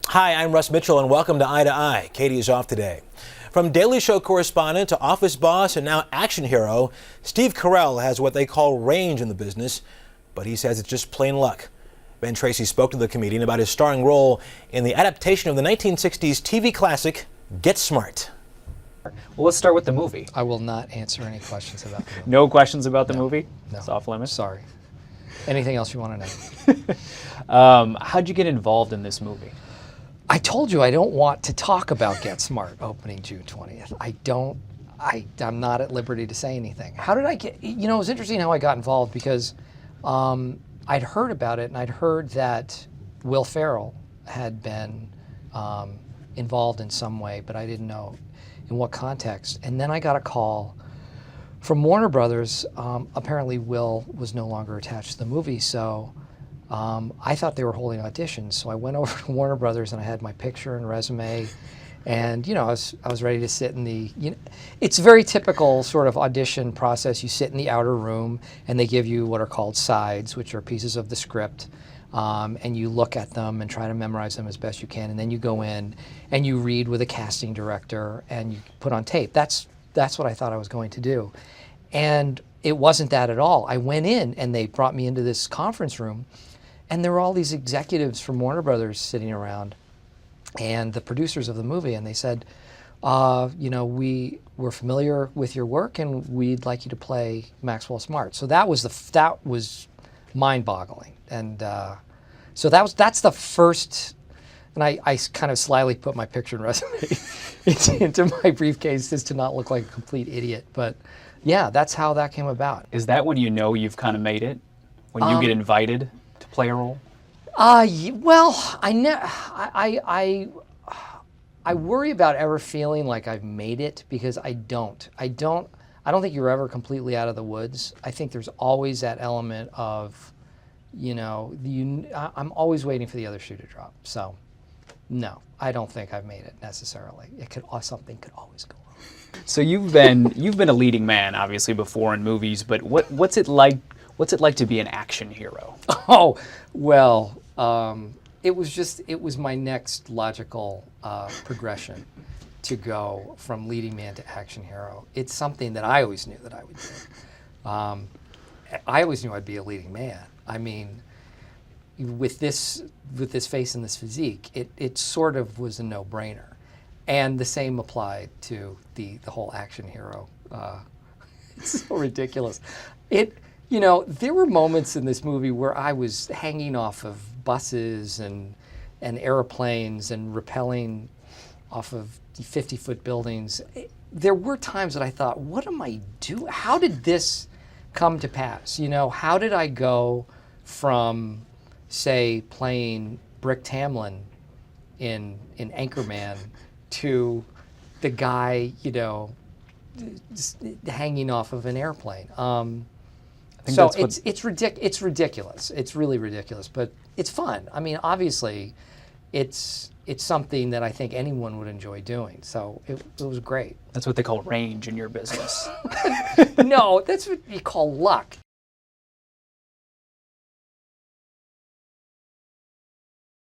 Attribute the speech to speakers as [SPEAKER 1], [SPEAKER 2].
[SPEAKER 1] Hi, I'm Russ Mitchell, and welcome to Eye to Eye. Katie is off today. From Daily Show correspondent to office boss and now action hero, Steve Carell has what they call range in the business, but he says it's just plain luck. Ben Tracy spoke to the comedian about his starring role in the adaptation of the 1960s TV classic, Get Smart.
[SPEAKER 2] Well, let's start with the movie.
[SPEAKER 3] I will not answer any questions about the movie.
[SPEAKER 2] No questions about the movie?
[SPEAKER 3] No.
[SPEAKER 2] It's off limits?
[SPEAKER 3] Sorry. Anything else you want to know?
[SPEAKER 2] How'd you get involved in this movie?
[SPEAKER 3] I told you I don't want to talk about Get Smart opening June 20th. I'm not at liberty to say anything. How did I get, it was interesting how I got involved because I'd heard about it and I'd heard that Will Ferrell had been involved in some way, but I didn't know in what context. And then I got a call from Warner Brothers. Apparently Will was no longer attached to the movie, so I thought they were holding auditions. So I went over to Warner Brothers and I had my picture and resume, and I was ready to sit in the. It's a very typical sort of audition process. You sit in the outer room and they give you what are called sides, which are pieces of the script. And you look at them and try to memorize them as best you can, and then you go in and you read with a casting director and you put on tape. That's what I thought I was going to do, and it wasn't that at all. I went in and they brought me into this conference room, and there were all these executives from Warner Brothers sitting around, and the producers of the movie, and they said, we're familiar with your work and we'd like you to play Maxwell Smart. So that was mind-boggling. And so that's the first, and I kind of slyly put my picture and resume into my briefcase just to not look like a complete idiot. But yeah, that's how that came about.
[SPEAKER 2] Is that when you know you've kind of made it? When you get invited to play a role?
[SPEAKER 3] Well, I worry about ever feeling like I've made it because I don't think you're ever completely out of the woods. I think there's always that element of, I'm always waiting for the other shoe to drop. So, no, I don't think I've made it necessarily. Something could always go wrong.
[SPEAKER 2] So you've been a leading man, obviously, before in movies. But what's it like? What's it like to be an action hero?
[SPEAKER 3] Oh, well, it was my next logical progression to go from leading man to action hero. It's something that I always knew that I would do. I always knew I'd be a leading man. I mean, with this face and this physique, it sort of was a no-brainer. And the same applied to the whole action hero. It's so ridiculous. There were moments in this movie where I was hanging off of buses and airplanes and rappelling off of 50-foot buildings. There were times that I thought, what am I doing? How did this come to pass? How did I go from, say, playing Brick Tamlin in Anchorman to the guy, just hanging off of an airplane? So it's ridiculous. It's really ridiculous, but it's fun. I mean, obviously, it's something that I think anyone would enjoy doing. So it was great.
[SPEAKER 2] That's what they call range in your business.
[SPEAKER 3] No, that's what you call luck.